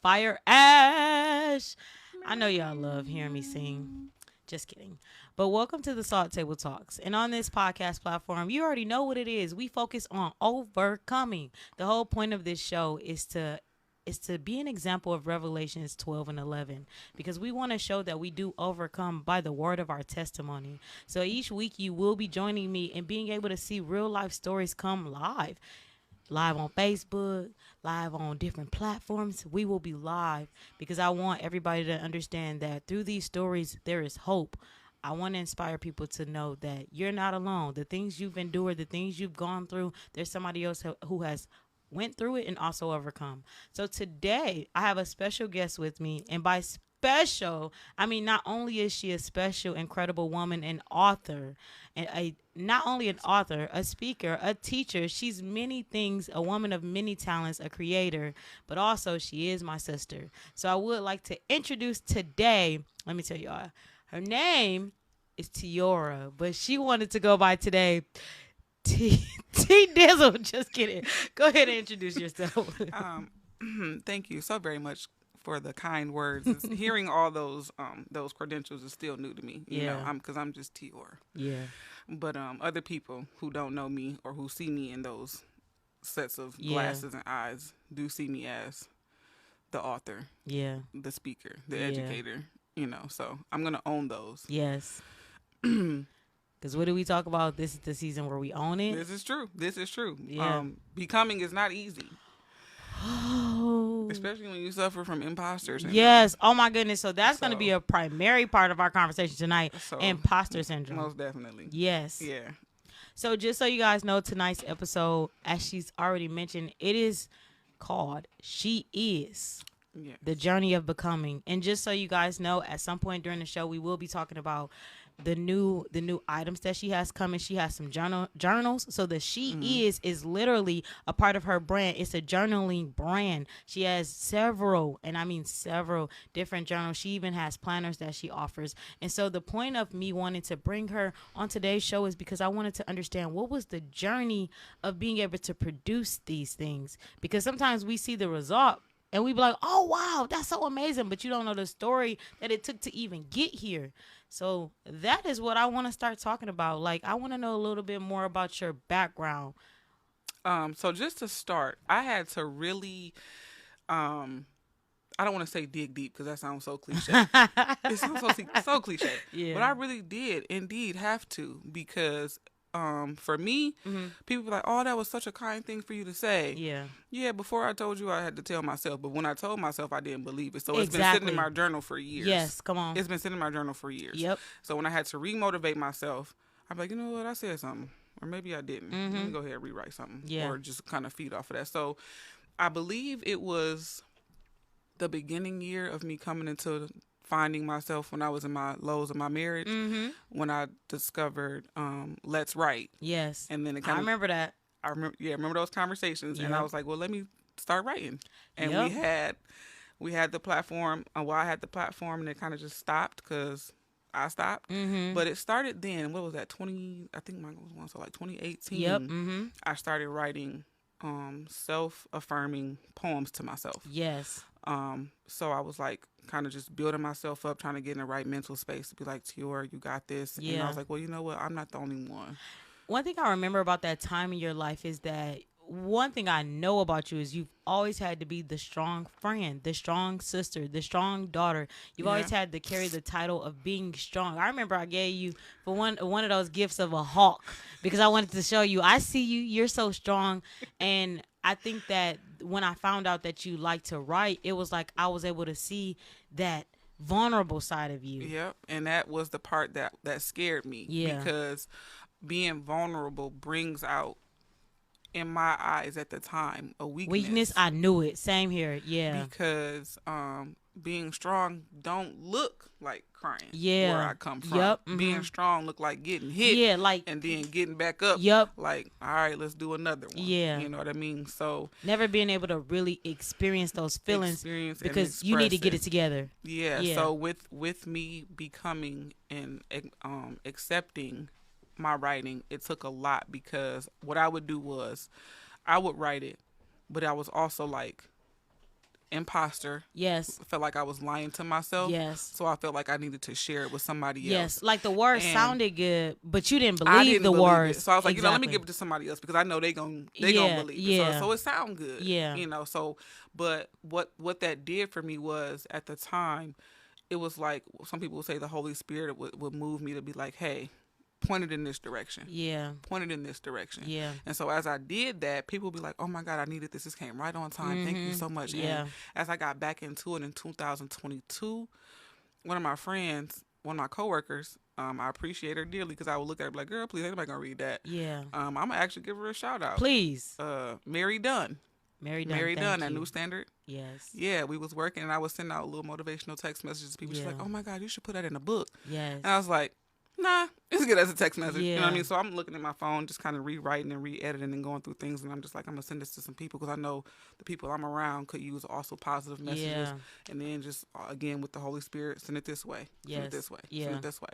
Fire Ash. I know y'all love hearing me sing. Just kidding. But welcome to the Salt Table Talks. And on this podcast platform, you already know what it is. We focus on overcoming. The whole point of this show is to be an example of Revelations 12 and 11 because we want to show that we do overcome by the word of our testimony. So each week you will be joining me and being able to see real life stories come live on Facebook, live on different platforms. We will be live because I want everybody to understand that through these stories, there is hope. I want to inspire people to know that you're not alone. The things you've endured, the things you've gone through, there's somebody else who has went through it and also overcome. So today, I have a special guest with me, and by special, I mean not only is she a special, incredible woman and author, and a not only an author, a speaker, a teacher. She's many things, a woman of many talents, a creator, but also she is my sister. So I would like to introduce today. Let me tell y'all, her name is Tiora, but she wanted to go by today T Dizzle. Just kidding. Go ahead and introduce yourself. Thank you so very much for the kind words. Hearing all those credentials is still new to me. You know, because I'm just Tior. Yeah. But other people who don't know me or who see me in those sets of glasses and eyes do see me as the author, the speaker, the educator. You know, so I'm gonna own those. Yes. Because what do we talk about? This is the season where we own it. This is true. This is true. Yeah. Becoming is not easy. Oh. Especially when you suffer from imposter syndrome. Yes. Oh my goodness. So that's going to be a primary part of our conversation tonight. Imposter syndrome. Most definitely. Yes. Yeah. So just so you guys know, tonight's episode, as she's already mentioned, it is called She Is. Yes. The Journey of Becoming. And just so you guys know, at some point during the show, we will be talking about the new items that she has coming. She has some journals. So the She is literally a part of her brand. It's a journaling brand. She has several, and I mean several different journals. She even has planners that she offers. And so the point of me wanting to bring her on today's show is because I wanted to understand what was the journey of being able to produce these things. Because sometimes we see the result and we be like, oh, wow, that's so amazing. But you don't know the story that it took to even get here. So that is what I want to start talking about. Like, I want to know a little bit more about your background. So just to start, I had to really, I don't want to say dig deep because that sounds so cliche. It sounds so cliche. Yeah. But I really did indeed have to because for me, people be like, oh, that was such a kind thing for you to say. Yeah. Yeah, before I told you, I had to tell myself. But when I told myself, I didn't believe it. So it's been Exactly. sitting in my journal for years. Yes, come on. It's been sitting in my journal for years. Yep. So when I had to remotivate myself, I'm like, you know what? I said something. Or maybe I didn't. Let me go ahead and rewrite something. Yeah. Or just kind of feed off of that. So I believe it was the beginning year of me coming into finding myself when I was in my lows of my marriage, when I discovered Let's Write. Yes. And then it I remember that. I remember those conversations, and I was like, well, let me start writing. And we had the platform. Well, I had the platform, and it kind of just stopped because I stopped. But it started then. What was that? I think mine was one, so like 2018. Yep. I started writing self-affirming poems to myself. Yes. So I was like kind of just building myself up, trying to get in the right mental space to be like, Tiora, you got this. Yeah. And I was like, well, you know what? I'm not the only one. One thing I remember about that time in your life is that one thing I know about you is you've always had to be the strong friend, the strong sister, the strong daughter. You've always had to carry the title of being strong. I remember I gave you for one of those gifts of a hawk because I wanted to show you, I see you, you're so strong. And I think that when I found out that you like to write, it was like I was able to see that vulnerable side of you. Yep. And that was the part that scared me. Yeah. Because being vulnerable brings out, in my eyes at the time, a weakness. I knew it. Same here. Yeah. Because being strong don't look like crying. Yeah. Where I come from. Yep. Being strong look like getting hit. Yeah, like, and then getting back up. Yep. Like, all right, let's do another one. Yeah. You know what I mean? So never being able to really experience those feelings because you need to get it together. Yeah. So with me becoming and accepting my writing, it took a lot because what I would do was I would write it, but I was also like, imposter. Yes. I felt like I was lying to myself. Yes. So I felt like I needed to share it with somebody else. Yes. Like the word sounded good, but you didn't believe I didn't the believe words. it. So I was like, exactly. let me give it to somebody else because I know they gonna believe it. So it sound good. Yeah. So but what that did for me was at the time, it was like some people would say the Holy Spirit would move me to be like, hey, pointed in this direction. Yeah. Pointed in this direction. Yeah. And so as I did that, people would be like, oh my God, I needed this. This came right on time. Thank you so much. Yeah. And as I got back into it in 2022, one of my friends, one of my coworkers, I appreciate her dearly because I would look at her and be like, girl, please, ain't nobody gonna read that. Yeah. I'm gonna actually give her a shout out. Please. Mary Dunn. Mary Dunn at New Standard. Yes. Yeah, we was working and I was sending out little motivational text messages to people. She's like, oh my God, you should put that in a book. Yes. And I was like, nah, it's good as a text message. Yeah. You know what I mean? So I'm looking at my phone, just kind of rewriting and re-editing and going through things. And I'm just like, I'm going to send this to some people because I know the people I'm around could use also positive messages. Yeah. And then just, again, with the Holy Spirit, send it this way. Yes. Send it this way. Yeah. Send it this way.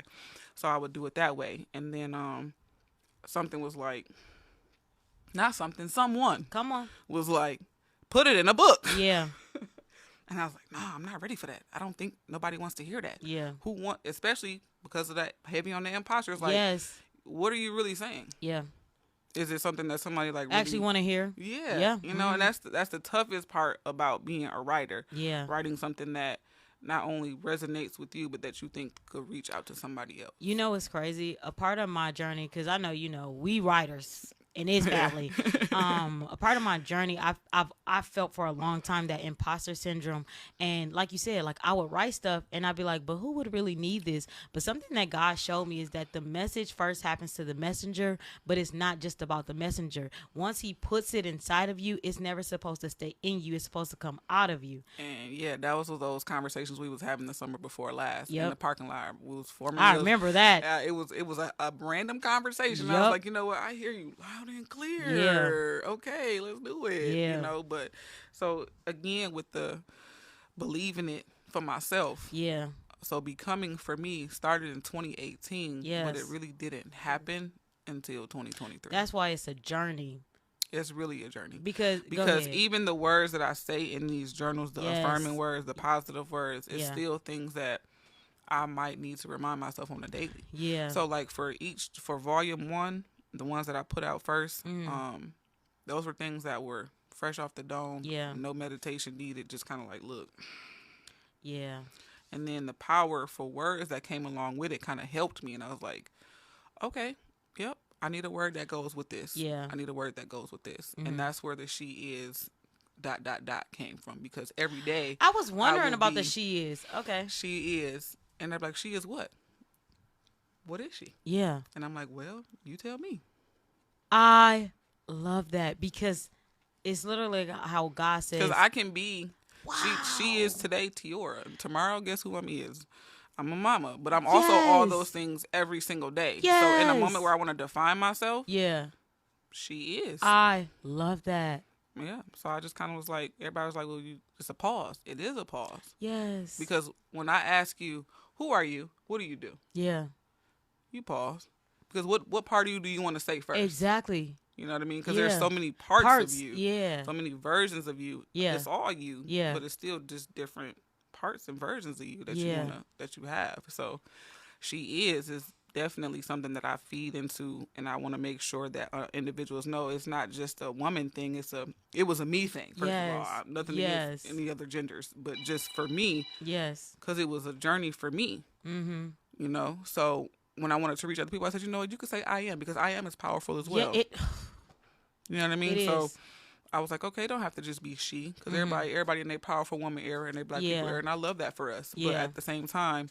So I would do it that way. And then something was like, not something, someone. Come on. Was like, put it in a book. Yeah. And I was like, no, I'm not ready for that. I don't think nobody wants to hear that. Yeah. Especially because of that heavy on the imposter. It's like, yes. What are you really saying? Yeah. Is it something that somebody like really, actually want to hear? Yeah. Yeah. You know, and that's the toughest part about being a writer. Yeah. Writing something that not only resonates with you, but that you think could reach out to somebody else. You know, it's crazy. A part of my journey, because I know, we writers in this family. A part of my journey, I've felt for a long time that imposter syndrome. And like you said, like I would write stuff and I'd be like, but who would really need this? But something that God showed me is that the message first happens to the messenger, but it's not just about the messenger. Once he puts it inside of you, it's never supposed to stay in you. It's supposed to come out of you. And yeah, that was those conversations we was having the summer before last in the parking lot. We was forming. I remember that. It was a random conversation. Yep. I was like, you know what? I hear you loud and clear. Yeah. Okay, let's do it. Yeah. You know, but so again with the believing it for myself. Yeah. So becoming for me started in 2018, yes. but it really didn't happen until 2023. That's why it's a journey. It's really a journey. Because even the words that I say in these journals, the yes. affirming words, the positive words, it's yeah. still things that I might need to remind myself on a daily. Yeah. So like for volume 1, the ones that I put out first, those were things that were fresh off the dome. Yeah. No meditation needed. Just kind of like, look. Yeah. And then the powerful words that came along with it kind of helped me. And I was like, okay, yep. I need a word that goes with this. Yeah. I need a word that goes with this. And that's where the she is ... came from. Because every day I was wondering about the she is. Okay. She is. And they're like, she is what? What is she? Yeah. And I'm like, well, you tell me. I love that because it's literally how God says. Because I can be, wow. she is today Tiora. Tomorrow, guess who I'm is? I'm a mama. But I'm also all those things every single day. Yes. So in a moment where I want to define myself, yeah, she is. I love that. Yeah. So I just kind of was like, everybody was like, well, it's a pause. It is a pause. Yes. Because when I ask you, who are you? What do you do? Yeah. You pause. Because what part of you do you want to say first? Exactly. You know what I mean? Because there's so many parts of you. Yeah. So many versions of you. Yeah. It's all you. Yeah. But it's still just different parts and versions of you that you have. So she is definitely something that I feed into, and I want to make sure that individuals know it's not just a woman thing. It was a me thing. First of all, nothing against any other genders, but just for me. Yes. Because it was a journey for me. Mm-hmm. You know, so when I wanted to reach other people, I said, you know what, you could say I am, because I am as powerful as well. Yeah, you know what I mean? It So is. I was like, okay, it don't have to just be she, because everybody in their powerful woman era and their black people era, and I love that for us. Yeah. But at the same time,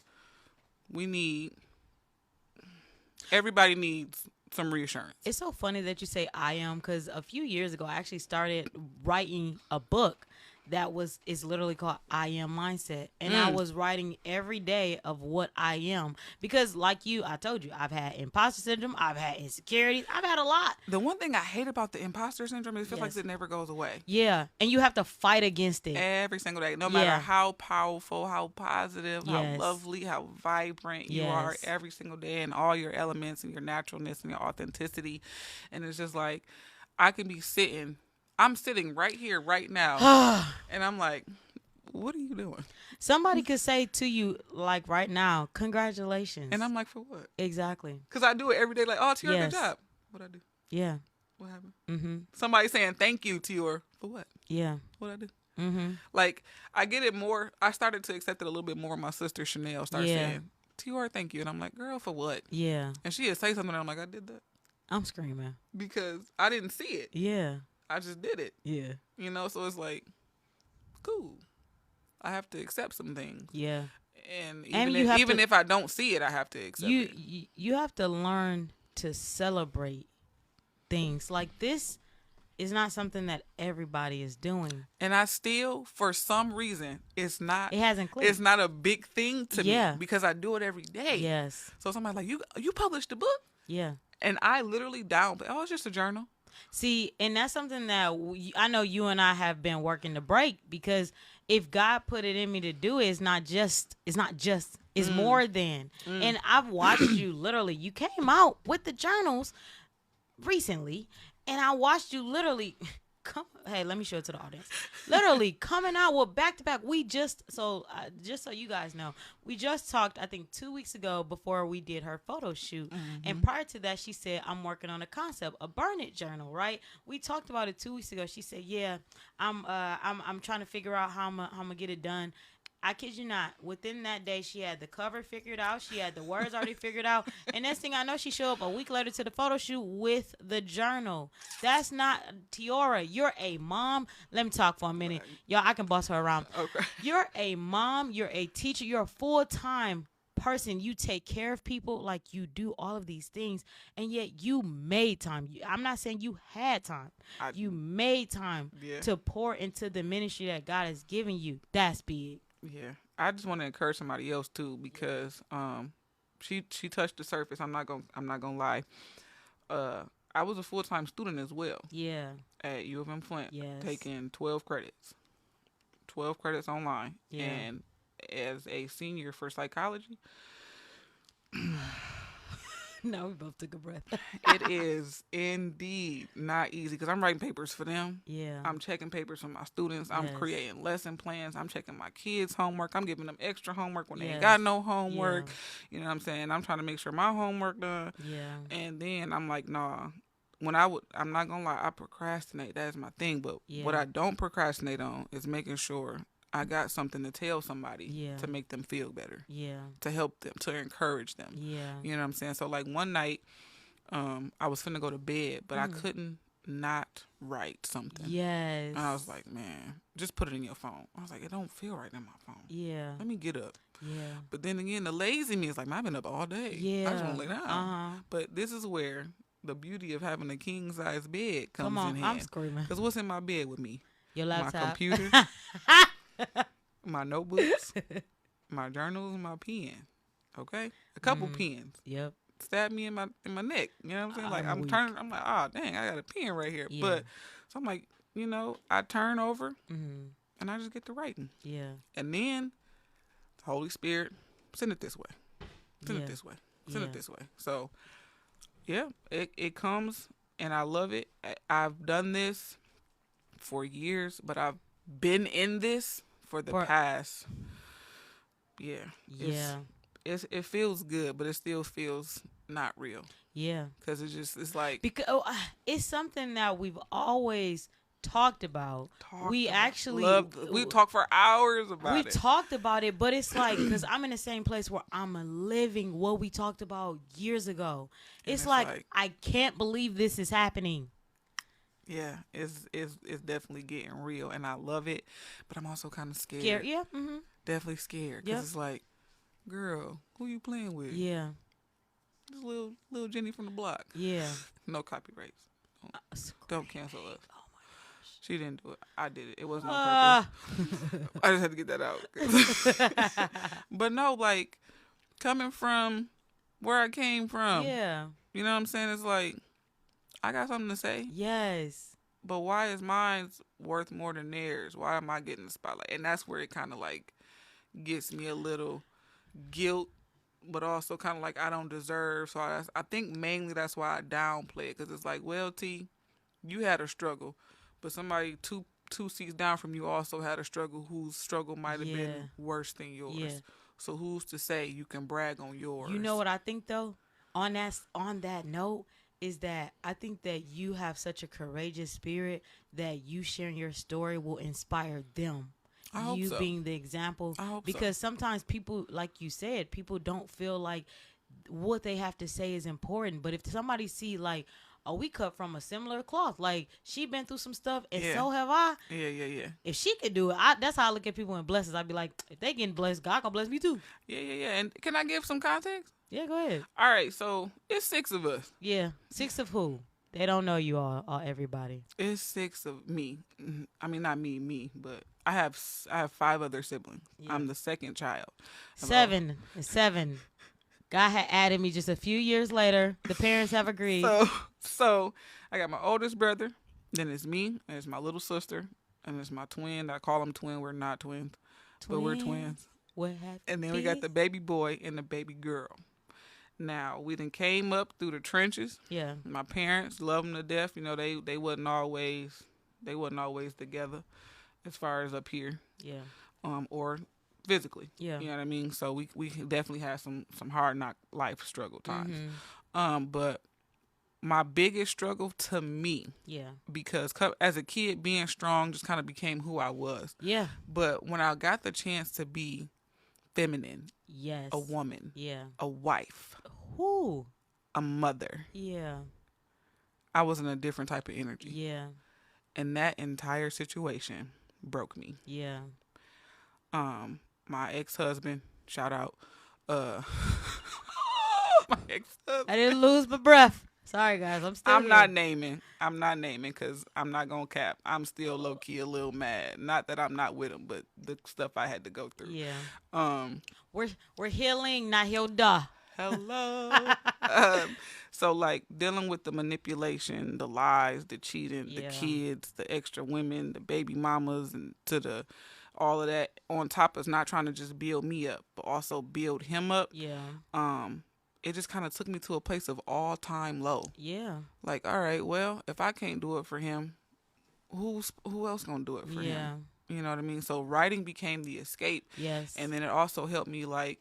everybody needs some reassurance. It's so funny that you say I am, because a few years ago I actually started writing a book that is literally called I Am Mindset. And I was writing every day of what I am. Because like you, I told you, I've had imposter syndrome. I've had insecurities. I've had a lot. The one thing I hate about the imposter syndrome is it feels like it never goes away. Yeah. And you have to fight against it. Every single day. No matter how powerful, how positive, how lovely, how vibrant you are every single day, and all your elements and your naturalness and your authenticity. And it's just like, I'm sitting right here, right now. And I'm like, what are you doing? Somebody could say to you, like right now, congratulations. And I'm like, for what? Exactly. Because I do it every day. Like, oh, Tiora, Yes. good job. What'd I do? Yeah. What happened? Mm-hmm. Somebody saying thank you, Tiora. For what? Yeah. What'd I do? Mm-hmm. Like, I get it more. I started to accept it a little bit more. My sister Chanel started saying, Tiora, thank you. And I'm like, girl, for what? Yeah. And she would say something and I'm like, I did that. I'm screaming. Because I didn't see it. Yeah. I just did it. Yeah. You know, so it's like, cool. I have to accept some things. Yeah. And And even if I don't see it, I have to accept it. You have to learn to celebrate things. Like, this is not something that everybody is doing. And I still, for some reason, it hasn't clicked. It's not a big thing to me because I do it every day. Yes. So somebody's like, you published a book? Yeah. And I literally downplay. Oh, it's just a journal. See, and that's something that I know you and I have been working to break, because if God put it in me to do it, it's more than. And I've watched you literally. You came out with the journals recently, and I watched you literally hey, let me show it to the audience. Literally coming out with back-to-back. Just so you guys know, we just talked, I think 2 weeks ago before we did her photo shoot. Mm-hmm. And prior to that, she said, I'm working on a concept, a burn it journal, right? We talked about it 2 weeks ago. She said, yeah, I'm trying to figure out how I'm gonna get it done. I kid you not, within that day, she had the cover figured out. She had the words already figured out. And next thing I know, she showed up a week later to the photo shoot with the journal. That's not, Tiora, you're a mom. Let me talk for a minute. Y'all, I can boss her around. Okay. You're a mom. You're a teacher. You're a full-time person. You take care of people, like you do all of these things, and yet you made time. I'm not saying you had time. You made time to pour into the ministry that God has given you. That's big. Yeah, I just want to encourage somebody else too, because she touched the surface. I'm not gonna lie. I was a full-time student as well. Yeah. At U of M Flint, yes. Taking 12 credits online, and as a senior for psychology. No, we both took a breath. It is indeed not easy, because I'm writing papers for them. Yeah. I'm checking papers for my students. I'm creating lesson plans. I'm checking my kids' homework. I'm giving them extra homework when they ain't got no homework. You know what I'm saying? I'm trying to make sure my homework done. Yeah. And then I'm like, nah. I'm not gonna lie, I procrastinate. That is my thing. But what I don't procrastinate on is making sure I got something to tell somebody to make them feel better. Yeah. To help them, to encourage them. Yeah. You know what I'm saying? So like one night, I was finna go to bed, but I couldn't not write something. Yes. And I was like, man, just put it in your phone. I was like, it don't feel right in my phone. Yeah. Let me get up. Yeah. But then again, the lazy me is like, man, I've been up all day. Yeah. I just want to lay down. Uh-huh. But this is where the beauty of having a king size bed comes in hand. I'm screaming. Because what's in my bed with me? Your laptop. My computer. My notebooks, my journals, my pen. Okay, a couple pens. Yep. Stab me in my neck. You know what I'm saying? Like I'm turning. I'm like, oh dang, I got a pen right here. Yeah. But so I'm like, I turn over and I just get to writing. Yeah. And then the Holy Spirit, send it this way. Send it this way. Send it this way. So yeah, it comes, and I love it. I've done this for years, but I've been in this for the past. It feels good, but it still feels not real. Yeah, because it's like, because it's something that we've always talked about. We talk for hours about it. We talked about it, but it's like, because I'm in the same place where I'm living what we talked about years ago. It's like I can't believe this is happening. Yeah, it's definitely getting real, and I love it, but I'm also kind of scared. Yeah, mm-hmm. Definitely scared, because it's like, girl, who you playing with? Yeah, this little Jenny from the block. Yeah, no copyrights. Don't cancel us. Oh my gosh, she didn't do it. I did it. It wasn't on purpose. I just had to get that out. But no, like coming from where I came from. Yeah, you know what I'm saying? It's like, I got something to say. Yes. But why is mine worth more than theirs? Why am I getting the spotlight? And that's where it kind of like gets me a little guilt, but also kind of like I don't deserve. So I think mainly that's why I downplay it, because it's like, well, T, you had a struggle, but somebody 2 seats down from you also had a struggle whose struggle might have been worse than yours. Yeah. So who's to say you can brag on yours? You know what I think though? On that note, is that I think that you have such a courageous spirit that you sharing your story will inspire them. I hope you so. being the example. I hope because so. Sometimes people, like you said, people don't feel like what they have to say is important. But if somebody see like, oh, we cut from a similar cloth. Like, she been through some stuff, and so have I. Yeah. If she could do it, that's how I look at people in blessings. I'd be like, if they getting blessed, God gonna bless me too. Yeah. And can I give some context? Yeah, go ahead. All right, so it's 6 of us. Yeah, 6 of who? They don't know you all everybody. It's 6 of me. I mean, not me, but I have 5 other siblings. Yeah. I'm the second child. 7. It's 7. God had added me just a few years later. The parents have agreed. So I got my oldest brother, then it's me, and it's my little sister, and it's my twin. I call them twin. We're not twins, but we're twins. And then we got the baby boy and the baby girl. Now, we done came up through the trenches. Yeah. My parents love them to death. You know, they wasn't always together as far as up here. Yeah. Or physically. Yeah. You know what I mean? So we definitely had some hard knock life struggle times. Mm-hmm. But my biggest struggle to me, because as a kid, being strong just kind of became who I was. Yeah. But when I got the chance to be feminine, a woman, a wife, a mother, I was in a different type of energy. Yeah. And that entire situation broke me. Yeah. My ex-husband, shout out, my ex-husband. I didn't lose my breath. Sorry, guys. I'm not naming because I'm not going to cap. I'm still low-key a little mad. Not that I'm not with him, but the stuff I had to go through. Yeah. We're healing, not healed. Hello. So, like, dealing with the manipulation, the lies, the cheating, the kids, the extra women, the baby mamas, and all of that on top of not trying to just build me up, but also build him up. Yeah. It just kind of took me to a place of all-time low. Yeah. Like, all right, well, if I can't do it for him, who else gonna do it for him? You know what I mean? So writing became the escape. Yes. And then it also helped me, like,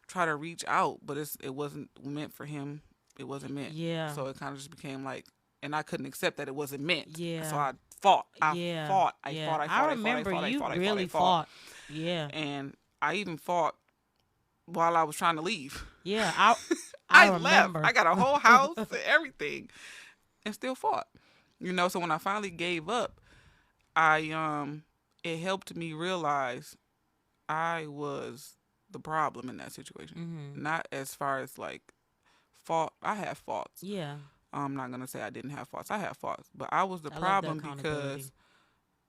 try to reach out, but it wasn't meant for him. It wasn't meant. Yeah. So it kind of just became like, and I couldn't accept that it wasn't meant. Yeah. So I fought. I fought. I remember you really fought. Yeah. And I even fought while I was trying to leave. Yeah. I left. I got a whole house and everything, and still fought. You know, so when I finally gave up, it helped me realize I was the problem in that situation. Mm-hmm. Not as far as like fault. I had faults. Yeah. I'm not gonna say I didn't have faults. I had faults, but I was the problem because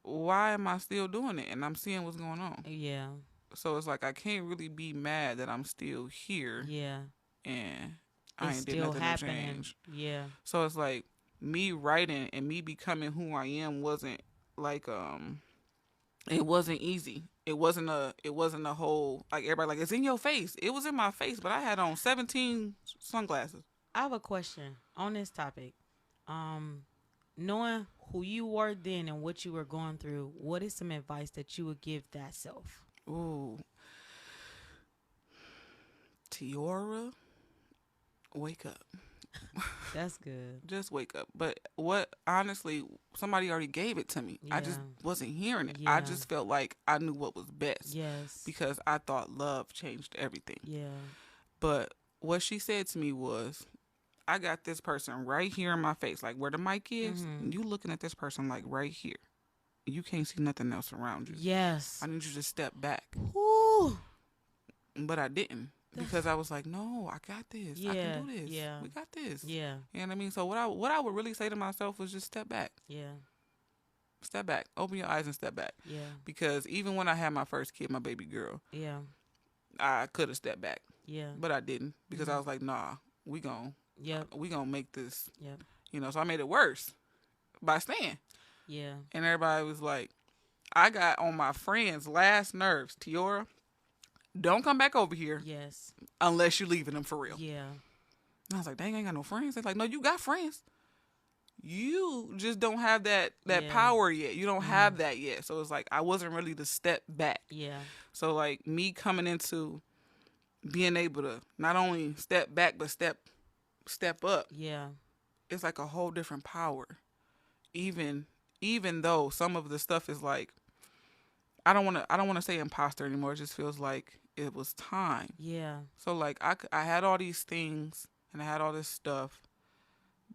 why am I still doing it? And I'm seeing what's going on. Yeah. So it's like I can't really be mad that I'm still here. Yeah. And I ain't did nothing to change. Yeah. So it's like me writing and me becoming who I am wasn't like it wasn't easy. It wasn't a whole, like, everybody like, it's in your face. It was in my face, but I had on 17 sunglasses. I have a question on this topic. Knowing who you were then and what you were going through, what is some advice that you would give that self? Ooh. Tiora, wake up. That's good. Just wake up. But honestly, somebody already gave it to me. Yeah. I just wasn't hearing it. Yeah. I just felt like I knew what was best. Yes. Because I thought love changed everything. Yeah. But what she said to me was, I got this person right here in my face, like where the mic is. Mm-hmm. You looking at this person like right here. You can't see nothing else around you. Yes. I need you to step back. Ooh. But I didn't. Because I was like, no, I got this. Yeah, I can do this. Yeah. We got this. Yeah. You know what I mean? So what I would really say to myself was just step back. Yeah. Step back. Open your eyes and step back. Yeah. Because even when I had my first kid, my baby girl, yeah, I could have stepped back. Yeah. But I didn't. Because I was like, nah, we gonna make this. Yep. You know, so I made it worse by staying. Yeah. And everybody was like, I got on my friend's last nerves. Tiora, don't come back over here. Yes. Unless you leaving them for real. Yeah. And I was like, dang, I ain't got no friends. They're like, no, you got friends. you just don't have that power yet. You don't have that yet. So it's like I wasn't ready to step back. Yeah. So like me coming into being able to not only step back but step up. Yeah. It's like a whole different power. Even though some of the stuff is like I don't want to say imposter anymore. It just feels like it was time. Yeah. So like I had all these things and I had all this stuff,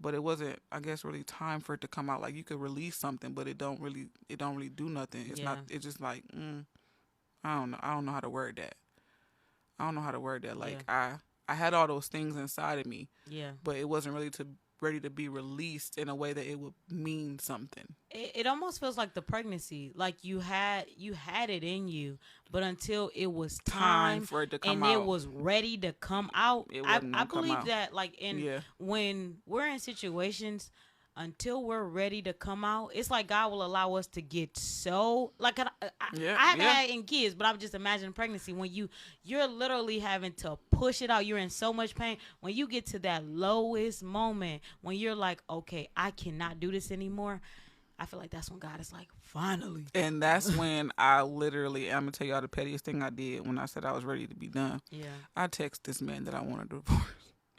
but it wasn't, I guess, really time for it to come out. Like you could release something, but it don't really do nothing. It's not. It's just like I don't know. I don't know how to word that. Like I had all those things inside of me. Yeah. But it wasn't really ready to be released in a way that it would mean something. It almost feels like the pregnancy. Like you had it in you, but until it was time for it to come and out, it was ready to come out. I believe that like when we're in situations, until we're ready to come out, it's like God will allow us to get so like I haven't had in kids, but I'm just imagining pregnancy when you're literally having to push it out. You're in so much pain. When you get to that lowest moment, when you're like, okay, I cannot do this anymore. I feel like that's when God is like, finally. And that's when I'm gonna tell y'all the pettiest thing I did when I said I was ready to be done. Yeah. I text this man that I wanted to divorce.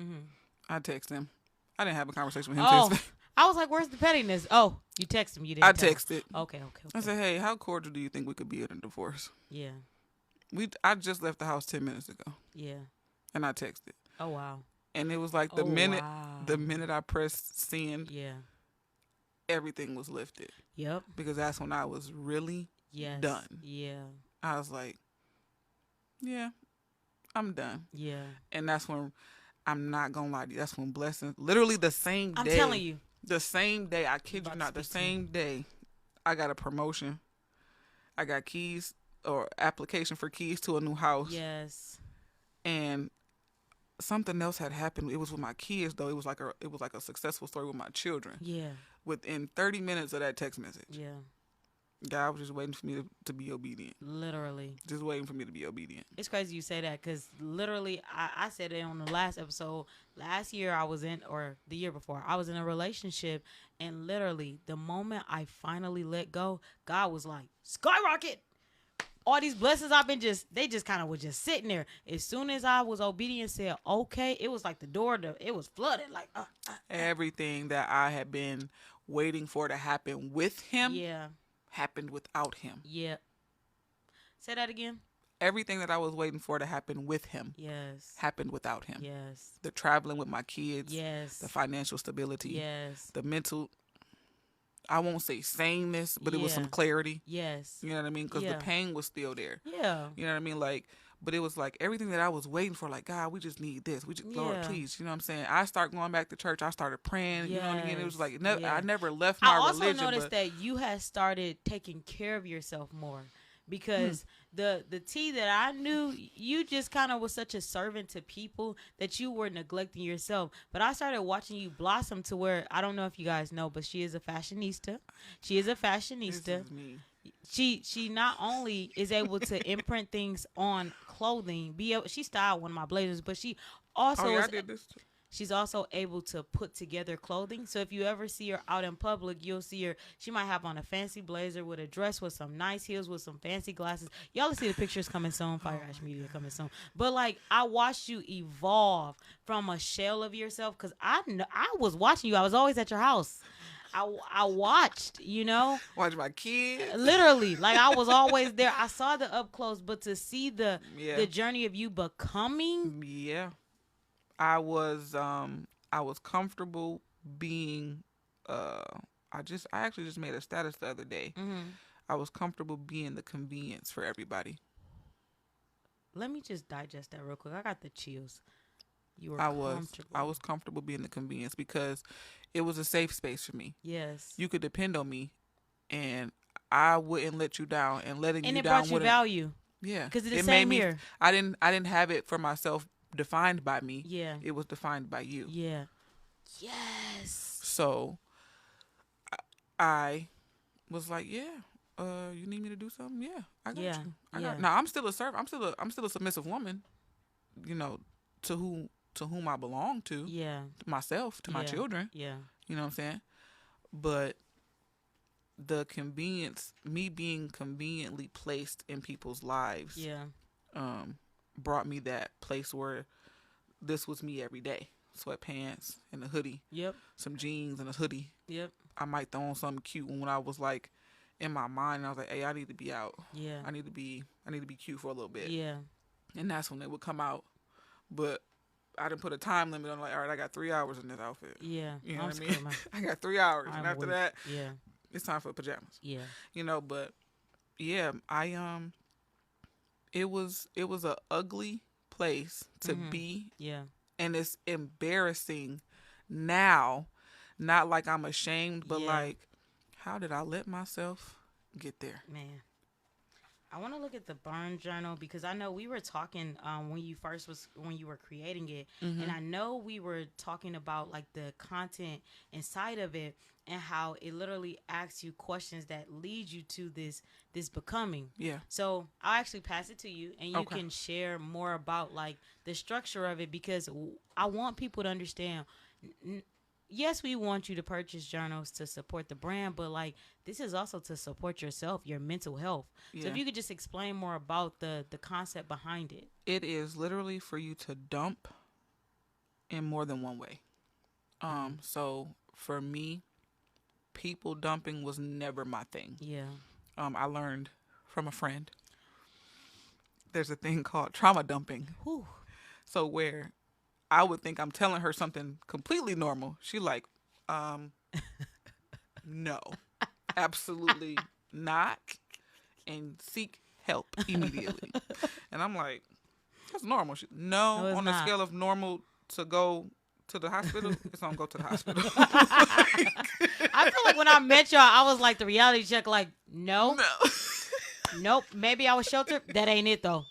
Mm-hmm. I text him. I didn't have a conversation with him. I was like, where's the pettiness? Oh, you texted him. You didn't. I texted. Okay. I said, hey, how cordial do you think we could be in a divorce? Yeah. I just left the house 10 minutes ago. Yeah. And I texted. Oh, wow. And it was like the minute I pressed send, everything was lifted. Yep. Because that's when I was really done. Yeah. I was like, yeah, I'm done. Yeah. And that's when, I'm not going to lie to you, that's when blessings, literally the same day. I'm telling you. The same day, I kid you not, the same day, I got a promotion. I got keys or application for keys to a new house. Yes. And something else had happened. It was with my kids though. It was like a successful story with my children. Yeah. Within 30 minutes of that text message. Yeah. God was just waiting for me to be obedient. Literally. Just waiting for me to be obedient. It's crazy you say that because literally I said it on the last episode. Last year or the year before, I was in a relationship, and literally the moment I finally let go, God was like, skyrocket. All these blessings they just kind of were just sitting there. As soon as I was obedient, said, okay, it was like it was flooded. Like, everything that I had been waiting for to happen with him. Yeah. Happened without him. Yeah. Say that again. Everything that I was waiting for to happen with him. Yes. Happened without him. Yes. The traveling with my kids. Yes. The financial stability. Yes. The mental, I won't say sameness, but it was some clarity. Yes. You know what I mean? Because the pain was still there. Yeah. You know what I mean? Like, but it was like everything that I was waiting for, like, God, we just need this. Lord, please. You know what I'm saying? I started going back to church. I started praying. You know what I mean? It was like, I never left my religion. I also noticed that you had started taking care of yourself more because the tea that I knew, you just kind of was such a servant to people that you were neglecting yourself. But I started watching you blossom to where, I don't know if you guys know, but she is a fashionista. This is me. She not only is able to imprint things on clothing, she styled one of my blazers, but she also I did this too. She's also able to put together clothing. So if you ever see her out in public, you'll see her. She might have on a fancy blazer with a dress with some nice heels with some fancy glasses. Y'all will see the pictures coming soon. Fire Ash Media coming soon. But like, I watched you evolve from a shell of yourself because I was watching you. I was always at your house. I watched, Watch my kids. Literally, like I was always there. I saw the up close, but to see the journey of you becoming. Yeah, I was comfortable being. I actually just made a status the other day. Mm-hmm. I was comfortable being the convenience for everybody. Let me just digest that real quick. I got the chills. I was comfortable being the convenience because it was a safe space for me. Yes. You could depend on me, and I wouldn't let you down. And letting and you it down brought you value. Yeah, because it's the same here. I didn't have it for myself defined by me. Yeah, it was defined by you. Yeah. Yes. So I was like, you need me to do something? Yeah, I got you. Now I'm still a servant. I'm still a submissive woman. To whom I belong to. Yeah. Myself, to my children. Yeah. You know what I'm saying? but the convenience, me being conveniently placed in people's lives, Yeah. brought me that place where this was me every day. Sweatpants and a hoodie. Yep. Some jeans and a hoodie. Yep. I might throw on something cute when I was like in my mind. I was like, hey, I need to be out. Yeah. I need to be cute for a little bit. Yeah. And that's when they would come out. But I didn't put a time limit on, like, all right, I got 3 hours in this outfit. Yeah. You know what I mean? I got 3 hours. And after that, yeah, it's time for pajamas. Yeah. You know, but yeah, it was a ugly place to be. Yeah. And it's embarrassing now. Not like I'm ashamed, but like, how did I let myself get there? Man, I want to look at the burn journal because I know we were talking when you were creating it, and I know we were talking about like the content inside of it and how it literally asks you questions that lead you to this becoming. Yeah. So I'll actually pass it to you, and you can share more about like the structure of it because I want people to understand. Yes, we want you to purchase journals to support the brand, but like this is also to support yourself, your mental health. Yeah. So if you could just explain more about the concept behind it. It is literally for you to dump in more than one way. So for me, people dumping was never my thing. Yeah. I learned from a friend. There's a thing called trauma dumping. Whew. So where I would think I'm telling her something completely normal. She like, no, absolutely not, and seek help immediately. And I'm like, that's normal. No, on a scale of normal to go to the hospital, it's gonna go to the hospital. I feel like when I met y'all, I was like the reality check, like, no. Nope. Maybe I was sheltered. That ain't it though.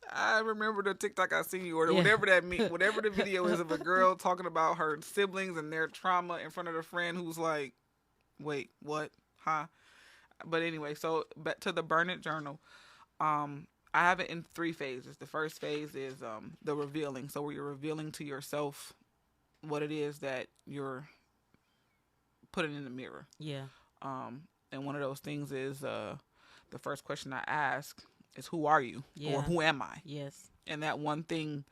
I remember the TikTok I seen you, or whatever whatever the video is of a girl talking about her siblings and their trauma in front of a friend who's like, wait, what? Huh? But anyway, so back to the Burn It Journal. I have it in 3 phases. The first phase is the revealing. So where you're revealing to yourself what it is that you're putting in the mirror. Yeah. And one of those things is the first question I ask is, who are you? Yeah. Or who am I? Yes. And that one thing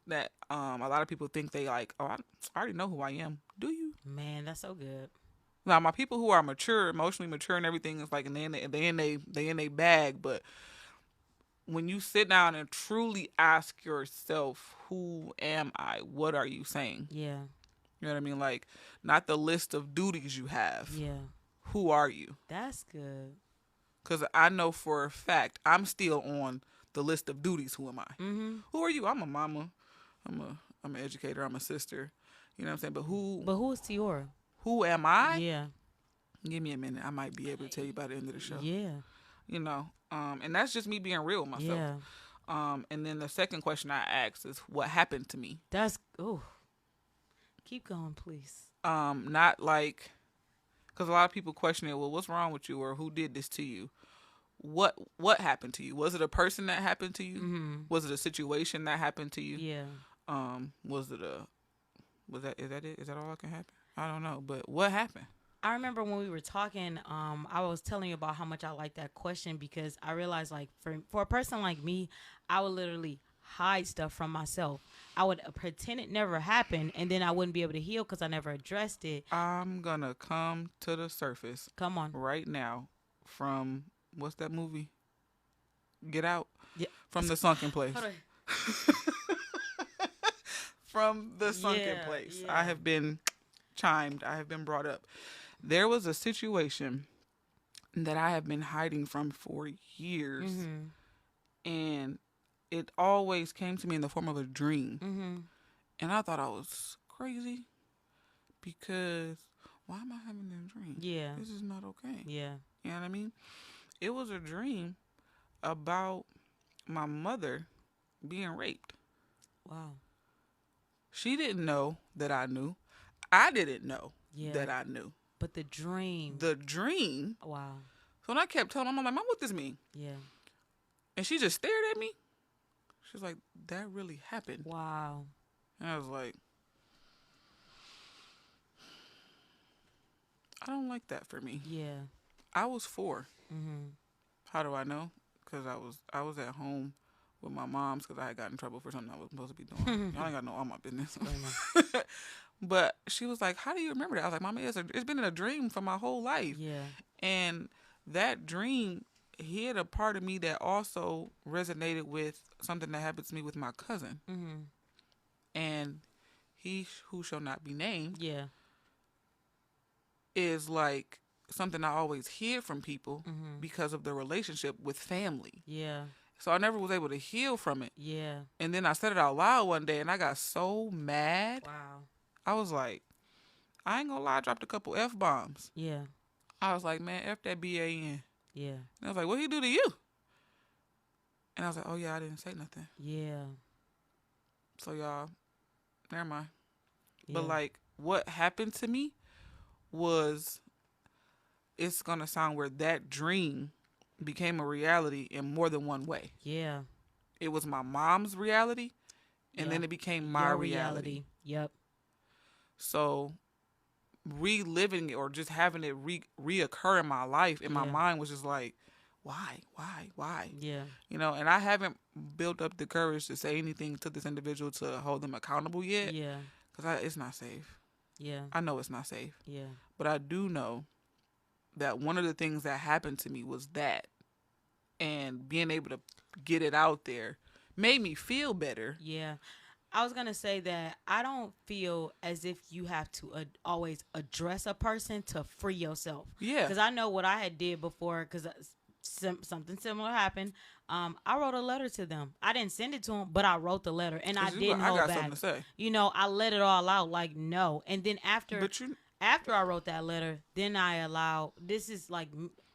that a lot of people think they like, oh, I already know who I am. Do you? Man, that's so good. Now, my people who are mature, emotionally mature and everything is like, and they in they bag. But when you sit down and truly ask yourself, who am I? What are you saying? Yeah. You know what I mean? Like, not the list of duties you have. Yeah. Who are you? That's good. Because I know for a fact I'm still on the list of duties. Who am I? Mm-hmm. Who are you? I'm a mama. I'm an educator. I'm a sister. You know what I'm saying? But who is Tiora? Who am I? Yeah. Give me a minute. I might be able to tell you by the end of the show. Yeah. You know, and that's just me being real with myself. Yeah. And then the second question I ask is, what happened to me? That's, keep going, please. Not like, because a lot of people question it, well, what's wrong with you, or who did this to you? What happened to you? Was it a person that happened to you? Mm-hmm. Was it a situation that happened to you? Yeah. Is that it? Is that all that can happen? I don't know, but what happened? I remember when we were talking, I was telling you about how much I like that question because I realized, like, for a person like me, I would literally hide stuff from myself. I would pretend it never happened, and then I wouldn't be able to heal because I never addressed it. I'm gonna come to the surface. Come on. Right now, from what's that movie? Get Out. Yeah. From the sunken place. From the sunken place. Yeah. I have been chimed. I have been brought up. There was a situation that I have been hiding from for years. Mm-hmm. And it always came to me in the form of a dream. Mm-hmm. And I thought I was crazy because why am I having a dream? Yeah. This is not okay. Yeah. You know what I mean? It was a dream about my mother being raped. Wow. She didn't know that I knew. I didn't know that I knew. But the dream. Wow. So when I kept telling my mom, Mom, what does this mean? Yeah. And she just stared at me. She was like, that really happened. Wow. And I was like, I don't like that for me. Yeah. I was 4. Mhm. How do I know? Because I was at home with my mom's because I had gotten in trouble for something I was supposed to be doing. Y'all ain't got to know all my business. But she was like, "How do you remember that?" I was like, "Mama, it's been in a dream for my whole life." Yeah. And that dream hit a part of me that also resonated with something that happened to me with my cousin. Mhm. And he who shall not be named Yeah. is like something I always hear from people Mhm. because of the relationship with family. Yeah. So I never was able to heal from it. Yeah. And then I said it out loud one day and I got so mad. Wow. I was like, I ain't gonna lie, I dropped a couple F-bombs. Yeah. I was like, man, F that B-A-N. Yeah. And I was like, what he do to you? And I was like, oh yeah, I didn't say nothing. Yeah. So y'all, never mind. Yeah. But like, what happened to me was, it's gonna sound weird, that dream became a reality in more than one way. Yeah. It was my mom's reality, and then it became my Your reality. Yep. So reliving it or just having it reoccur in my life, in my mind was just like, why? Yeah. You know, and I haven't built up the courage to say anything to this individual to hold them accountable yet. Yeah. Because it's not safe. Yeah. I know it's not safe. Yeah. But I do know that one of the things that happened to me was that. And being able to get it out there made me feel better. Yeah. I was going to say that I don't feel as if you have to always address a person to free yourself. Yeah. Because I know what I had did before, because something similar happened. I wrote a letter to them. I didn't send it to them, but I wrote the letter, and I didn't hold back. I got something to say. You know, I let it all out, like, no. And then after I wrote that letter, then I allowed, this is like,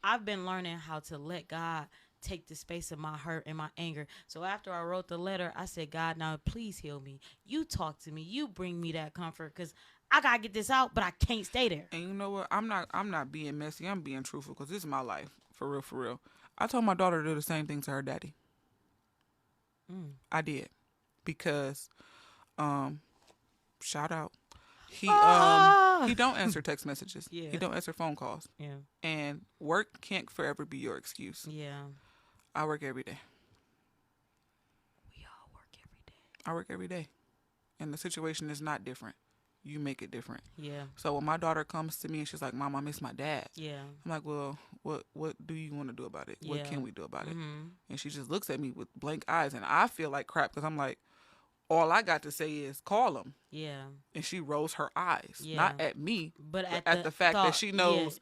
I've been learning how to let God take the space of my hurt and my anger. So after I wrote the letter, I said, God, now please heal me. You talk to me. You bring me that comfort, because I gotta get this out, but I can't stay there. And you know what? I'm not being messy. I'm being truthful, because this is my life. For real, for real. I told my daughter to do the same thing to her daddy. I did. Because, shout out. He don't answer text messages. Yeah. He don't answer phone calls. Yeah. And work can't forever be your excuse. Yeah. I work every day. We all work every day. I work every day. And the situation is not different. You make it different. Yeah. So when my daughter comes to me and she's like, Mom, I miss my dad. Yeah. I'm like, well, what do you want to do about it? What can we do about it? And she just looks at me with blank eyes, and I feel like crap, because I'm like, all I got to say is call him. Yeah. And she rolls her eyes, not at me, but at the fact that she knows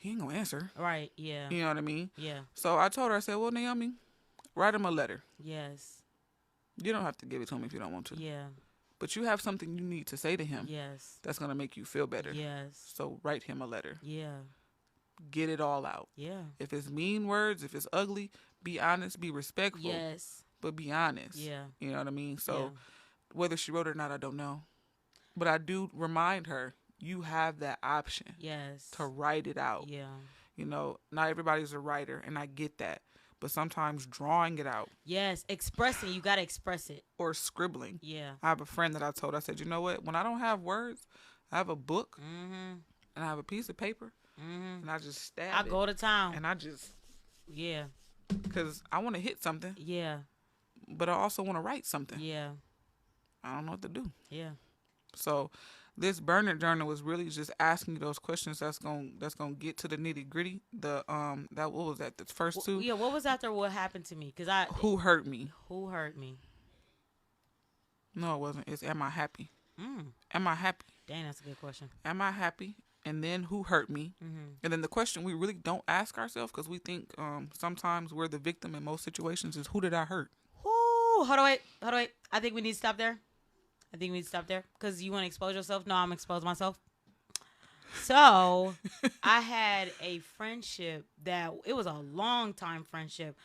he ain't gonna answer. Right. Yeah. You know what I mean? Yeah. So I told her, I said, well, Naomi, write him a letter. Yes. You don't have to give it to him if you don't want to. Yeah. But you have something you need to say to him. Yes. That's gonna make you feel better. Yes. So write him a letter. Yeah. Get it all out. Yeah. If it's mean words, if it's ugly, be honest, be respectful. Yes. But be honest. Yeah. You know what I mean? So whether she wrote it or not, I don't know. But I do remind her, you have that option. Yes. To write it out. Yeah. You know, not everybody's a writer, and I get that. But sometimes drawing it out. Yes. Expressing. You got to express it. Or scribbling. Yeah. I have a friend that I said, you know what? When I don't have words, I have a book. And I have a piece of paper. And I just stab it. I go to town. And I just. Yeah. Because I want to hit something. Yeah. But I also want to write something. Yeah. I don't know what to do. Yeah. So this burner journal was really just asking you those questions that's gonna get to the nitty gritty. What was that? The first two. Yeah. What was after what happened to me? Who hurt me? Who hurt me? No, it wasn't. It's am I happy? Am I happy? Dang, that's a good question. Am I happy? And then who hurt me? And then the question we really don't ask ourselves, because we think sometimes we're the victim in most situations, is who did I hurt? Hold on, wait. I think we need to stop there. Because you want to expose yourself. No, I'm going to expose myself. So I had a friendship that it was a long time friendship.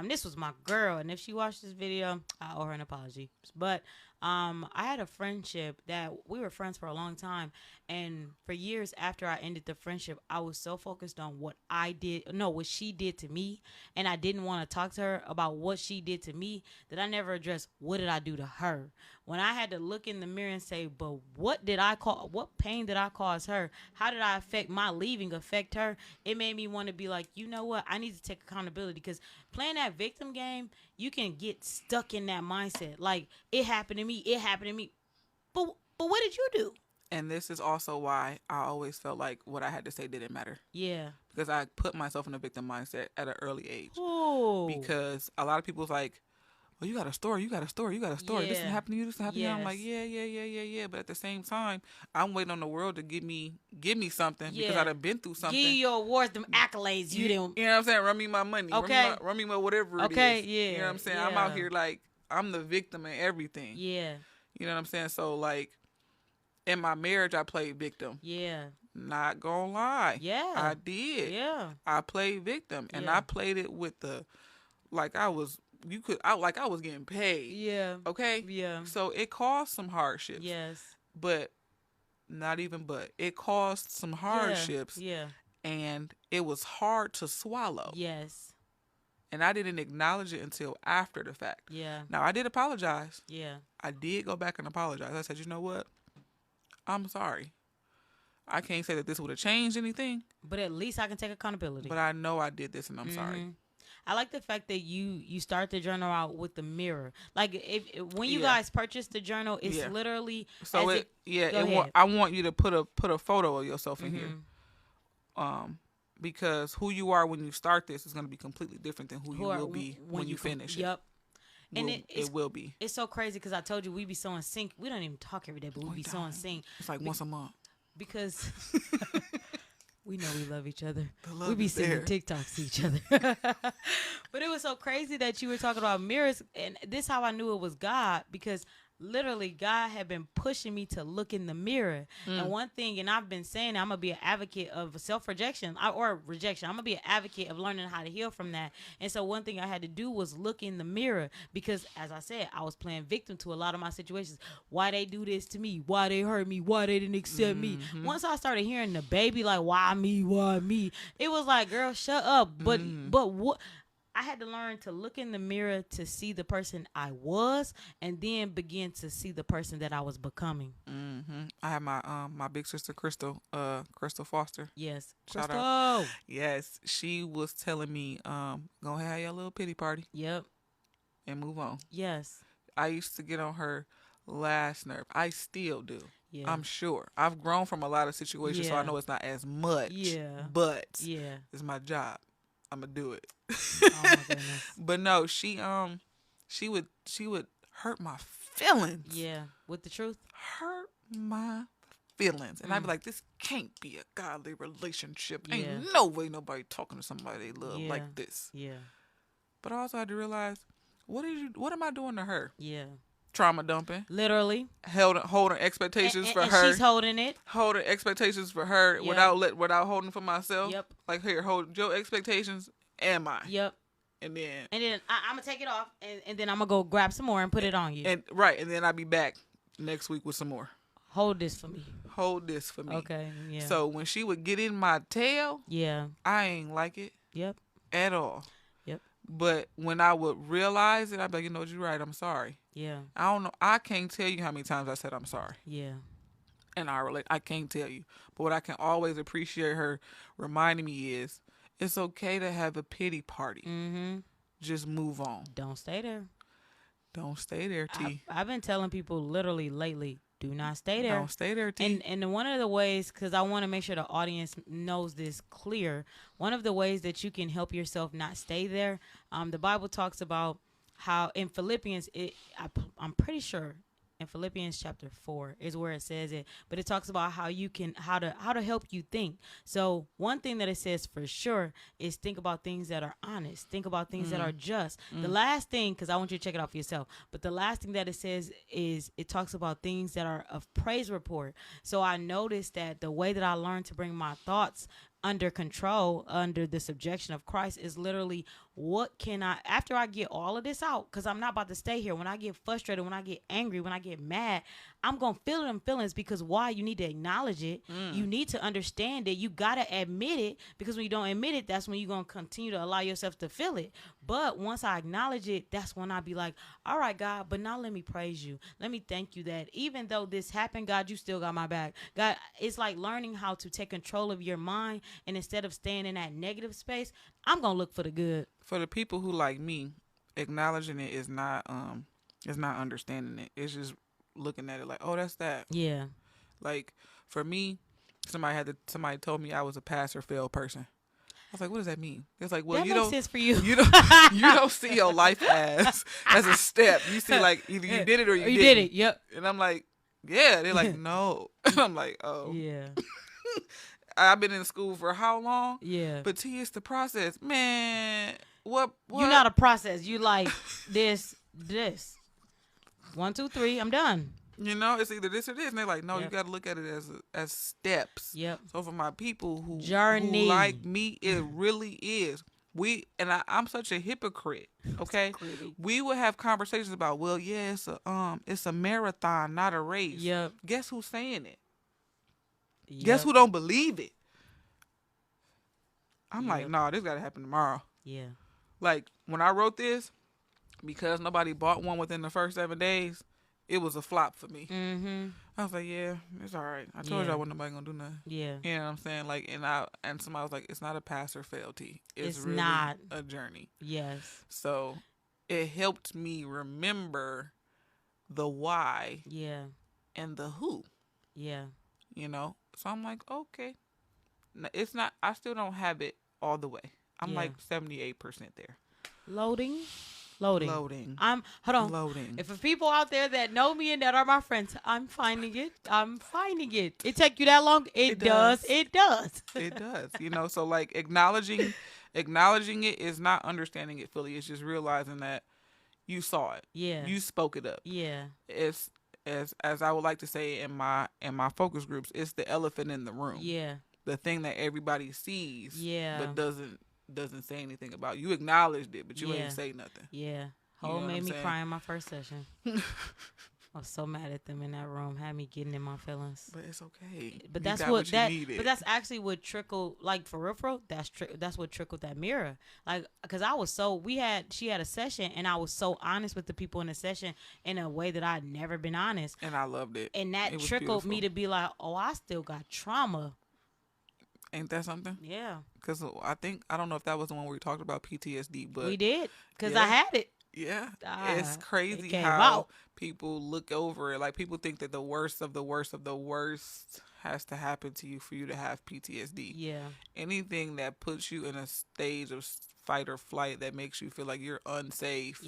This was my girl, and if she watched this video, I owe her an apology. But I had a friendship that we were friends for a long time, and for years after I ended the friendship, I was so focused on what she did to me, and I didn't want to talk to her about what she did to me, that I never addressed what did I do to her. When I had to look in the mirror and say, but what pain did I cause her? How did my leaving affect her? It made me want to be like, you know what? I need to take accountability, because playing that victim game, you can get stuck in that mindset. Like, it happened to me. But what did you do? And this is also why I always felt like what I had to say didn't matter. Yeah. Because I put myself in a victim mindset at an early age. Oh. Because a lot of people's like, well, you got a story. Yeah. This didn't happen to you. This didn't happen to you. I'm like, yeah. But at the same time, I'm waiting on the world to give me something, because I done been through something. Give you your awards, them accolades. You didn't. You know what I'm saying? Run me my money. Okay. Run me my whatever it is. Yeah. You know what I'm saying? Yeah. I'm out here like, I'm the victim in everything. Yeah. You know what I'm saying? So, like, in my marriage, I played victim. Yeah. Not gonna lie. Yeah. I did. Yeah. I played victim, and I played it with I was getting paid. Yeah. Okay? Yeah. So it caused some hardships. Yes. But it caused some hardships. Yeah. And it was hard to swallow. Yes. And I didn't acknowledge it until after the fact. Yeah. Now, I did apologize. Yeah. I did go back and apologize. I said, you know what? I'm sorry. I can't say that this would have changed anything. But at least I can take accountability. But I know I did this, and I'm sorry. I like the fact that you start the journal out with the mirror. Like, when you guys purchase the journal, it's literally so I want you to put a photo of yourself in here. Because who you are when you start this is going to be completely different than who you will be when you finish it. Yep. And it will be. It's so crazy, because I told you we be so in sync. We don't even talk every day, but we be so in sync. It's like once a month. Because we know we love each other. We be sending TikToks to each other. But it was so crazy that you were talking about mirrors. And this how I knew it was God, because literally God had been pushing me to look in the mirror. And one thing, and I've been saying, I'm going to be an advocate of self-rejection or rejection. I'm going to be an advocate of learning how to heal from that. And so one thing I had to do was look in the mirror, because as I said, I was playing victim to a lot of my situations. Why they do this to me? Why they hurt me? Why they didn't accept me? Once I started hearing the baby, like, why me? Why me? It was like, girl, shut up. But what? I had to learn to look in the mirror to see the person I was, and then begin to see the person that I was becoming. I have my big sister Crystal Foster. Yes, Shout Crystal. Out. Yes, she was telling me, go have your little pity party. Yep. And move on. Yes. I used to get on her last nerve. I still do. Yeah. I'm sure. I've grown from a lot of situations, so I know it's not as much. Yeah. But it's my job. I'm gonna do it. Oh my goodness. But no, she would hurt my feelings. Yeah, with the truth. Hurt my feelings, and I'd be like, "This can't be a godly relationship. Ain't no way nobody talking to somebody they love like this." Yeah. But I also had to realize, what am I doing to her? Yeah. Trauma dumping. Literally. Holding expectations for her. She's holding it. Holding expectations for her without holding for myself. Yep. Like, here, hold your expectations and mine. Yep. And then I'm going to take it off, and then I'm going to go grab some more and put it on you. And then I'll be back next week with some more. Hold this for me. Hold this for me. Okay, yeah. So when she would get in my tail, I ain't like it. Yep. At all. Yep. But when I would realize it, I'd be like, you know what, you're right, I'm sorry. Yeah. I don't know. I can't tell you how many times I said I'm sorry. Yeah. And I can't tell you. But what I can always appreciate her reminding me is, it's okay to have a pity party. Mm-hmm. Just move on. Don't stay there. Don't stay there, T. I've been telling people literally lately, do not stay there. Don't stay there, T. And one of the ways, because I want to make sure the audience knows this clear, one of the ways that you can help yourself not stay there, the Bible talks about how in Philippians, I'm pretty sure in Philippians chapter 4 is where it says it, but it talks about how to help you think. So one thing that it says for sure is think about things that are honest, think about things that are just. The last thing, because I want you to check it out for yourself, but the last thing that it says is it talks about things that are of praise report. So I noticed that the way that I learned to bring my thoughts under control, under the subjection of Christ, is literally what can I, after I get all of this out, because I'm not about to stay here. When I get frustrated, when I get angry, when I get mad, I'm going to feel them feelings, because why? You need to acknowledge it. You need to understand it. You got to admit it, because when you don't admit it, that's when you're going to continue to allow yourself to feel it. But once I acknowledge it, that's when I be like, all right, God, but now let me praise you. Let me thank you that even though this happened, God, you still got my back. God, it's like learning how to take control of your mind, and instead of staying in that negative space, I'm going to look for the good. For the people who like me, acknowledging it is not understanding it. It's just looking at it like, oh, that's that. Yeah. Like for me, somebody told me I was a pass or fail person. I was like, what does that mean? It's like, well, that you makes don't sense for you. You don't see your life as a step. You see like either you did it or you didn't. did it. Yep. And I'm like, yeah. They're like, no. And I'm like, oh. Yeah. I've been in school for how long? Yeah. But T, it's the process. Man, what? You're not a process. You like this. 1, 2, 3, I'm done. You know, it's either this or this. And they're like, no, Yep. you got to look at it as steps. Yep. So for my people who Journey. like me, it really is. I'm such a hypocrite. Okay, we would have conversations about, well, yeah, it's a marathon, not a race. Yep. Guess who's saying it? Yep. Guess who don't believe it? I'm Yep. like, nah, this got to happen tomorrow. Yeah. Like when I wrote this, because nobody bought one within the first 7 days, it was a flop for me. Mm-hmm. I was like, yeah, it's all right. I told y'all wasn't nobody gonna do nothing. Yeah. You know what I'm saying? Like, and somebody was like, it's not a pass or fail, T. It's really not a journey. Yes. So it helped me remember the why. Yeah. And the who. Yeah. You know? So I'm like, okay. It's not, I still don't have it all the way. I'm like 78% there. Loading. Hold on. Loading. If for people out there that know me and that are my friends, I'm finding it. It take you that long? It does. It does. It does. You know, so like acknowledging it is not understanding it fully. It's just realizing that you saw it. Yeah. You spoke it up. Yeah. It's as I would like to say in my focus groups, it's the elephant in the room. Yeah. The thing that everybody sees. Yeah. But doesn't say anything about. You acknowledged it, but you ain't say nothing. Yeah. You know Whole made me saying? cry in my first session. I was so mad at them in that room. Had me getting in my feelings. But it's okay. But that's what that's actually what trickled, like for real. That's what trickled that mirror. Like, cause I was she had a session and I was so honest with the people in the session in a way that I'd never been honest. And I loved it. And that trickled me to be like, oh, I still got trauma. Ain't that something? Yeah. Because I don't know if that was the one where we talked about PTSD, but we did. Because I had it. Yeah. It's crazy it how people look over it. Like people think that the worst of the worst of the worst has to happen to you for you to have PTSD. Yeah. Anything that puts you in a stage of fight or flight that makes you feel like you're unsafe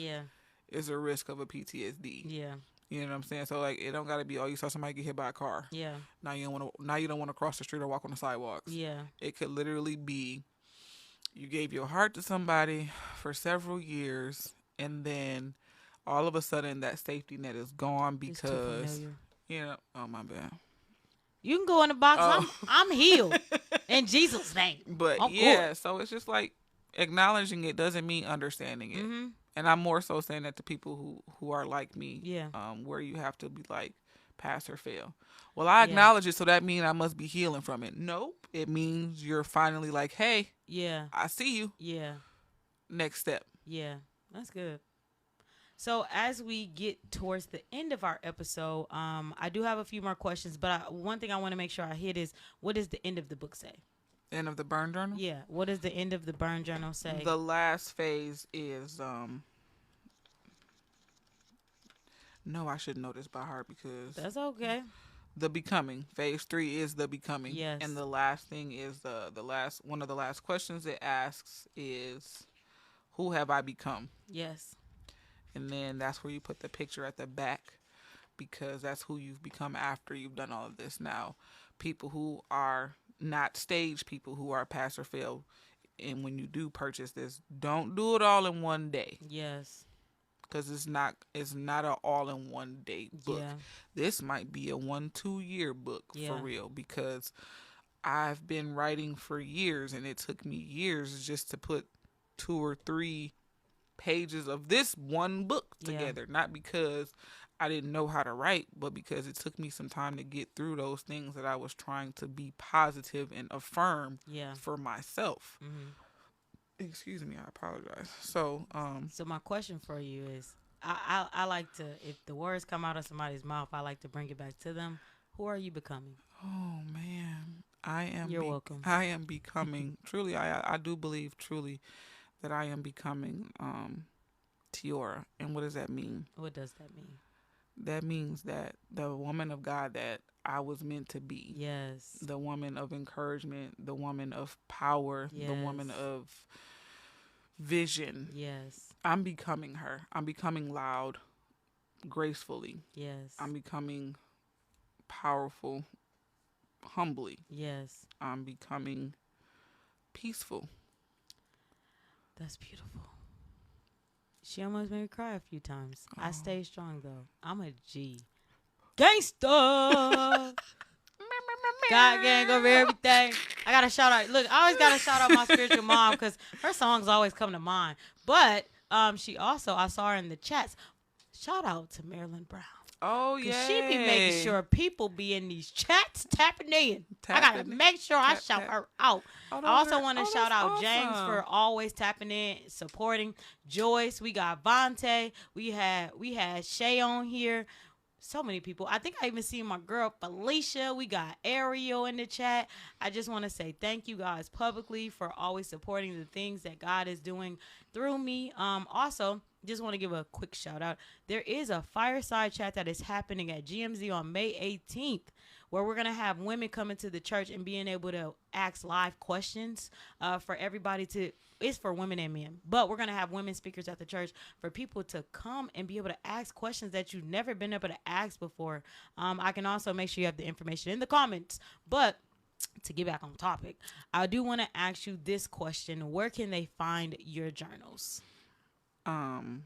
is a risk of a PTSD. Yeah. You know what I'm saying? So like, it don't gotta be, oh, you saw somebody get hit by a car. Yeah. Now you don't want to cross the street or walk on the sidewalks. Yeah. It could literally be you gave your heart to somebody for several years, and then all of a sudden that safety net is gone because oh my bad. You can go in the box. Oh. I'm healed in Jesus' name. But good. So it's just like acknowledging it doesn't mean understanding it. Mm-hmm. And I'm more so saying that to people who are like me. Yeah. Where you have to be like pass or fail. Well, I acknowledge it, so that means I must be healing from it. Nope. It means you're finally like, hey, I see you. Yeah. Next step. Yeah. That's good. So as we get towards the end of our episode, I do have a few more questions, but one thing I want to make sure I hit is, what does the end of the book say? End of the burn journal? Yeah. What does the end of the burn journal say? The last phase is no, I should know this by heart because that's okay. The becoming. Phase 3 is the becoming. Yes. And the last thing is one of the last questions it asks is, who have I become? Yes. And then that's where you put the picture at the back, because that's who you've become after you've done all of this. Now, people who are not stage people, who are pass or fail, and when you do purchase this, don't do it all in one day. Yes. Because it's not an all in one day book. Yeah. This might be a 1-2 year book for real, because I've been writing for years, and it took me years just to put 2 or 3 pages of this one book together. Not because I didn't know how to write, but because it took me some time to get through those things that I was trying to be positive and affirm for myself. Excuse me, I apologize. So my question for you is, I like to, if the words come out of somebody's mouth, I like to bring it back to them. Who are you becoming? Oh man, You're welcome. I am becoming truly. I do believe truly that I am becoming Tiora. And what does that mean? What does that mean? That means that the woman of God that I was meant to be. Yes. The woman of encouragement, the woman of power, the woman of vision. Yes. I'm becoming her. I'm becoming loud, gracefully. Yes. I'm becoming powerful, humbly. Yes. I'm becoming peaceful. That's beautiful. She almost made me cry a few times. Oh. I stay strong, though. I'm a G. Gangsta! God gang over everything. I got to shout out. Look, I always got to shout out my spiritual mom because her songs always come to mind. But she also, I saw her in the chats. Shout out to Marilyn Brown. Oh, yeah. She be making sure people be in these chats tapping in. I got to make sure I shout her out. I also want to shout out awesome. James for always tapping in, supporting. Joyce, we got Vontae. We had Shay on here. So many people. I think I even seen my girl Felicia. We got Ariel in the chat. I just want to say thank you guys publicly for always supporting the things that God is doing through me. Also, just want to give a quick shout out. There is a fireside chat that is happening at GMZ on May 18th where we're going to have women come into the church and being able to ask live questions for everybody to. It's for women and men, but we're going to have women speakers at the church for people to come and be able to ask questions that you've never been able to ask before. I can also make sure you have the information in the comments, but to get back on topic, I do want to ask you this question. Where can they find your journals? On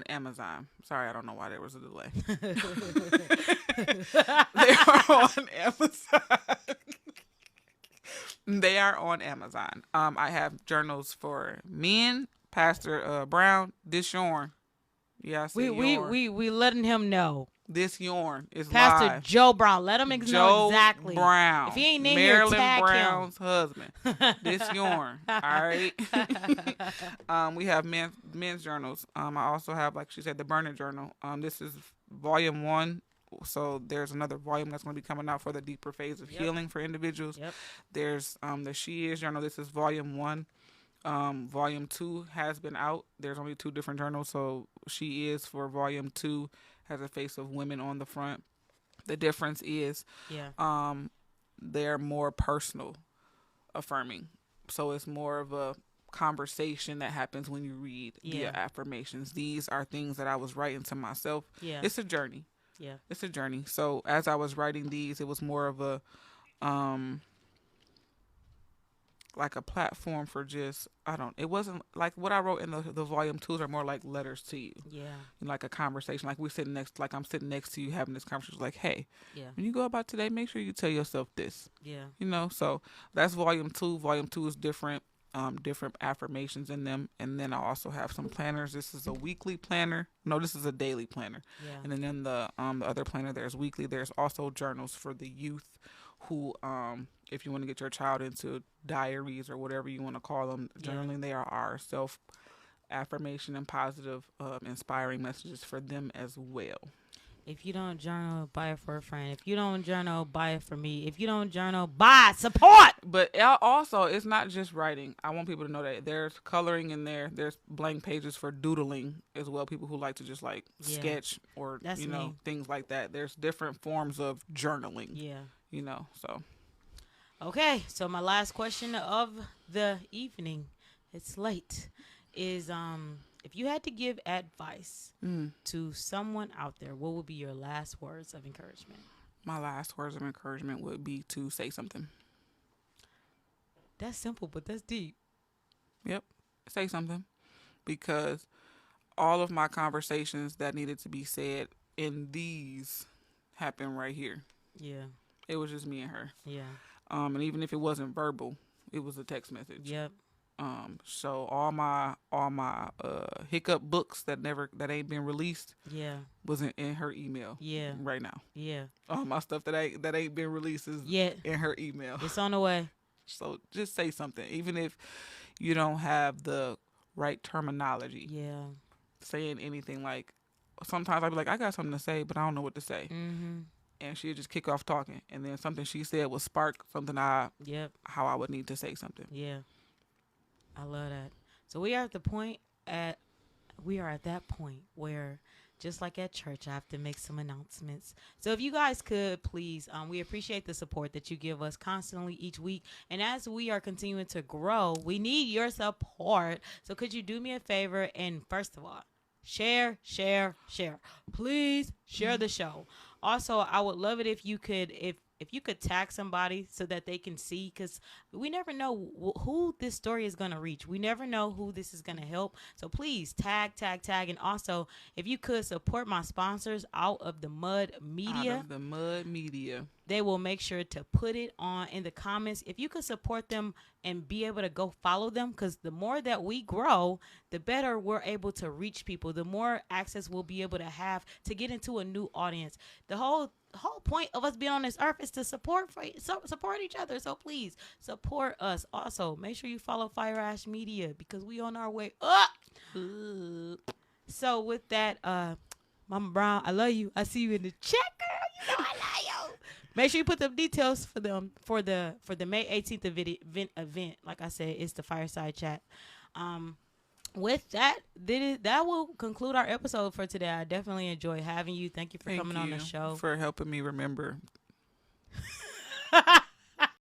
Amazon. Sorry, I don't know why there was a delay. They are on Amazon. They are on Amazon. I have journals for men. Pastor Brown, this yarn. Yeah, I see yarn. We letting him know. This yarn is Pastor live. Joe Brown. Let him know exactly. Brown. If he ain't in Marilyn here, tag Brown's him. husband. This yarn. All right. We have men's journals. I also have, like she said, the Burner Journal. This is volume 1. So there's another volume that's going to be coming out for the deeper phase of healing for individuals. Yep. There's the She Is Journal. This is volume 1. Volume 2 has been out. There's only 2 different journals. So She Is for volume 2 has a face of women on the front. The difference is they're more personal affirming. So it's more of a conversation that happens when you read the affirmations. These are things that I was writing to myself. Yeah. It's a journey. Yeah. It's a journey. So as I was writing these, it was more of a like a platform for just, it wasn't like what I wrote in the volume 2s are more like letters to you. Yeah. And like a conversation, like I'm sitting next to you having this conversation, like, hey, when you go about today, make sure you tell yourself this. Yeah. So that's volume 2. Volume 2 is different affirmations in them. And then I also have some planners. This is a weekly planner. No, this is a daily planner. Yeah. And then in the other planner, there's weekly. There's also journals for the youth who, if you want to get your child into diaries or whatever you want to call them, journaling, they are our self-affirmation and positive, inspiring messages for them as well. If you don't journal, buy it for a friend. If you don't journal, buy it for me. If you don't journal, buy support. But also, it's not just writing. I want people to know that there's coloring in there. There's blank pages for doodling as well. People who like to just sketch or, things like that. There's different forms of journaling. Yeah. So. Okay, so my last question of the evening, it's late, is if you had to give advice to someone out there, what would be your last words of encouragement? My last words of encouragement would be to say something. That's simple, but that's deep. Yep, say something. Because all of my conversations that needed to be said in these happened right here. Yeah. It was just me and her. Yeah. And even if it wasn't verbal, it was a text message. Yep. So all my hiccup books that ain't been released was in her email right now. All my stuff that ain't been released is in her email. It's on the way. So just say something, even if you don't have the right terminology. Saying anything, like sometimes I'd be like, I got something to say, but I don't know what to say. And she'd just kick off talking, and then something she said would spark something how I would need to say something. I love that. So we are at that point where, just like at church, I have to make some announcements. So if you guys could please, we appreciate the support that you give us constantly each week. And as we are continuing to grow, we need your support. So could you do me a favor? And first of all, share. Please share the show. Also, I would love it if you could tag somebody so that they can see, because we never know who this story is going to reach. We never know who this is going to help. So please tag. And also, if you could support my sponsors, Out of the Mud Media. They will make sure to put it on in the comments. If you could support them and be able to go follow them, because the more that we grow, the better we're able to reach people. The more access we'll be able to have to get into a new audience. The whole point of us being on this earth is to support each other. So please support us. Also, make sure you follow Fire ASHE Media, because we on our way up. So with that, Mama Brown, I love you. I see you in the chat, girl. You know I love you. Make sure you put the details for them for the May 18th event. Like I said, it's the fireside chat. With that, that will conclude our episode for today. I definitely enjoy having you. Thank you for coming on the show. For helping me remember.